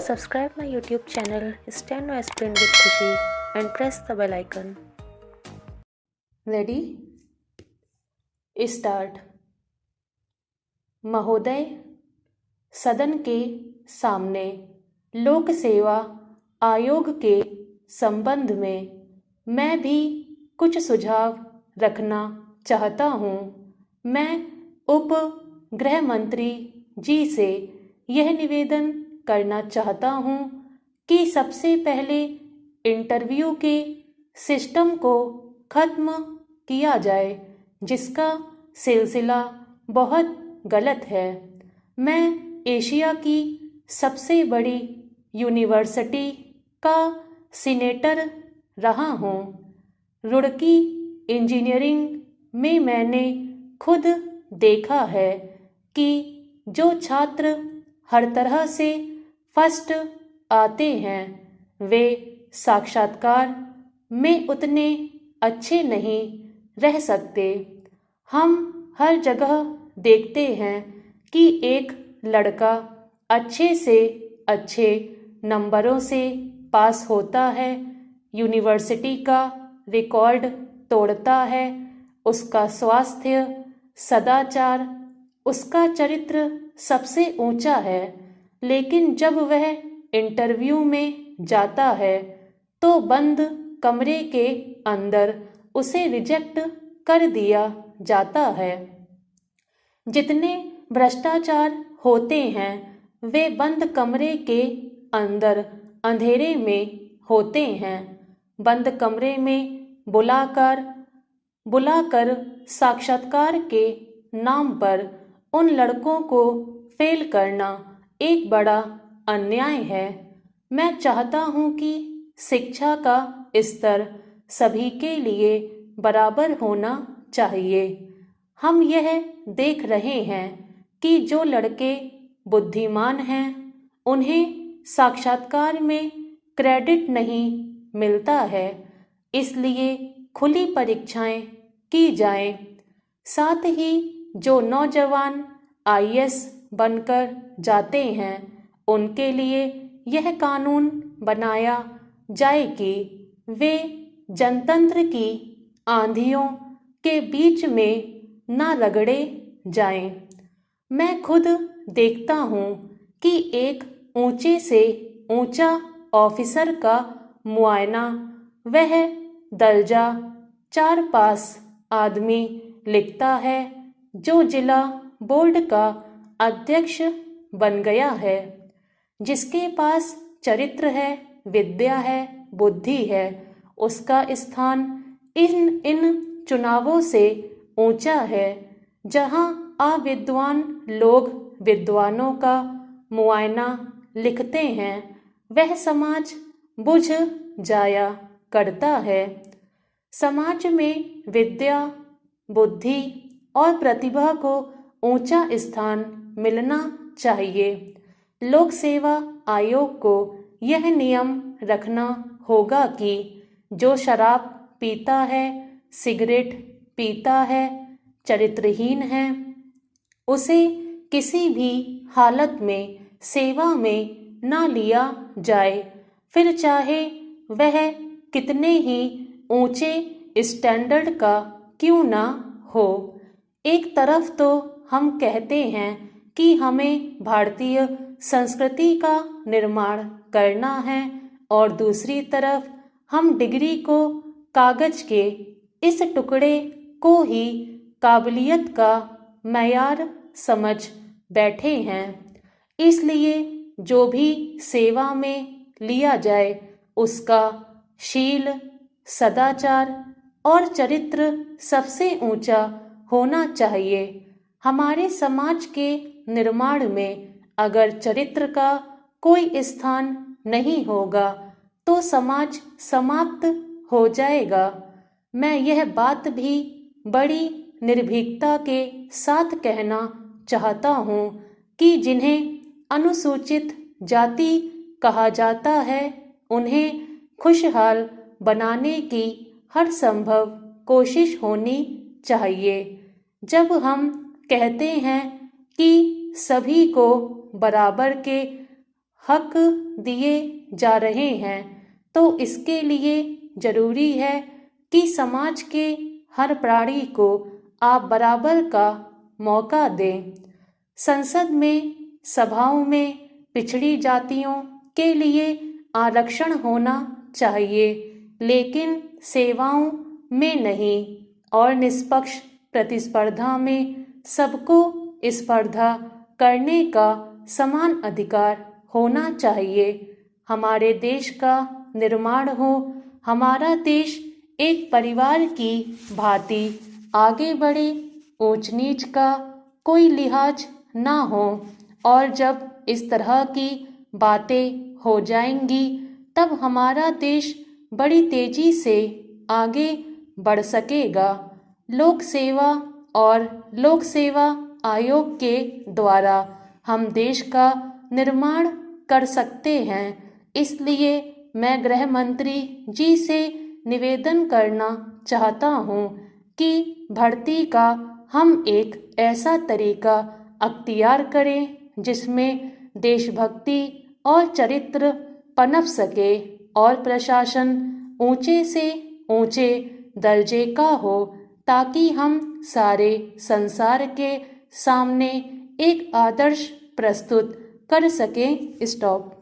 Subscribe my YouTube channel Steno Aspirant with Khushi and press the bell icon. Ready start. महोदय, सदन के सामने लोक सेवा आयोग के संबंध में मैं भी कुछ सुझाव रखना चाहता हूँ। मैं उप गृह मंत्री जी से यह निवेदन करना चाहता हूँ कि सबसे पहले इंटरव्यू के सिस्टम को खत्म किया जाए, जिसका सिलसिला बहुत गलत है। मैं एशिया की सबसे बड़ी यूनिवर्सिटी का सीनेटर रहा हूँ। रुड़की इंजीनियरिंग में मैंने खुद देखा है कि जो छात्र हर तरह से फर्स्ट आते हैं वे साक्षात्कार में उतने अच्छे नहीं रह सकते। हम हर जगह देखते हैं कि एक लड़का अच्छे से अच्छे नंबरों से पास होता है, यूनिवर्सिटी का रिकॉर्ड तोड़ता है, उसका स्वास्थ्य, सदाचार, उसका चरित्र सबसे ऊंचा है, लेकिन जब वह इंटरव्यू में जाता है तो बंद कमरे के अंदर उसे रिजेक्ट कर दिया जाता है। जितने भ्रष्टाचार होते हैं वे बंद कमरे के अंदर अंधेरे में होते हैं। बंद कमरे में बुलाकर साक्षात्कार के नाम पर उन लड़कों को फेल करना एक बड़ा अन्याय है। मैं चाहता हूँ कि शिक्षा का स्तर सभी के लिए बराबर होना चाहिए। हम यह देख रहे हैं कि जो लड़के बुद्धिमान हैं उन्हें साक्षात्कार में क्रेडिट नहीं मिलता है, इसलिए खुली परीक्षाएं की जाएं। साथ ही जो नौजवान आईएएस बनकर जाते हैं उनके लिए यह कानून बनाया जाए कि वे जनतंत्र की आंधियों के बीच में न रगड़े जाएं। मैं खुद देखता हूँ कि एक ऊंचे से ऊंचा ऑफिसर का मुआयना वह दर्जा 4 पास आदमी लिखता है जो जिला बोर्ड का अध्यक्ष बन गया है। जिसके पास चरित्र है, विद्या है, बुद्धि है, उसका स्थान इन चुनावों से ऊंचा है। जहां अविद्वान लोग विद्वानों का मुआयना लिखते हैं वह समाज बुझ जाया करता है। समाज में विद्या, बुद्धि और प्रतिभा को ऊंचा स्थान मिलना चाहिए। लोक सेवा आयोग को यह नियम रखना होगा कि जो शराब पीता है, सिगरेट पीता है, चरित्रहीन है, उसे किसी भी हालत में सेवा में न लिया जाए, फिर चाहे वह कितने ही ऊंचे स्टैंडर्ड का क्यों ना हो। एक तरफ तो हम कहते हैं कि हमें भारतीय संस्कृति का निर्माण करना है और दूसरी तरफ हम डिग्री को, कागज के इस टुकड़े को ही काबिलियत का मैयार समझ बैठे हैं। इसलिए जो भी सेवा में लिया जाए उसका शील, सदाचार और चरित्र सबसे ऊंचा होना चाहिए। हमारे समाज के निर्माण में अगर चरित्र का कोई स्थान नहीं होगा तो समाज समाप्त हो जाएगा। मैं यह बात भी बड़ी निर्भीकता के साथ कहना चाहता हूँ कि जिन्हें अनुसूचित जाति कहा जाता है उन्हें खुशहाल बनाने की हर संभव कोशिश होनी चाहिए। जब हम कहते हैं कि सभी को बराबर के हक दिए जा रहे हैं, तो इसके लिए जरूरी है कि समाज के हर प्राणी को आप बराबर का मौका दें। संसद में सभाओं में पिछड़ी जातियों के लिए आरक्षण होना चाहिए, लेकिन सेवाओं में नहीं, और निष्पक्ष प्रतिस्पर्धा में सबको स्पर्धा करने का समान अधिकार होना चाहिए। हमारे देश का निर्माण हो, हमारा देश एक परिवार की भांति आगे बढ़े, ऊंच नीच का कोई लिहाज ना हो, और जब इस तरह की बातें हो जाएंगी तब हमारा देश बड़ी तेजी से आगे बढ़ सकेगा। लोक सेवा और लोक सेवा आयोग के द्वारा हम देश का निर्माण कर सकते हैं। इसलिए मैं गृह मंत्री जी से निवेदन करना चाहता हूँ कि भर्ती का हम एक ऐसा तरीका अख्तियार करें जिसमें देशभक्ति और चरित्र पनप सके और प्रशासन ऊंचे से ऊंचे दर्जे का हो, ताकि हम सारे संसार के सामने एक आदर्श प्रस्तुत कर सकें। स्टॉप।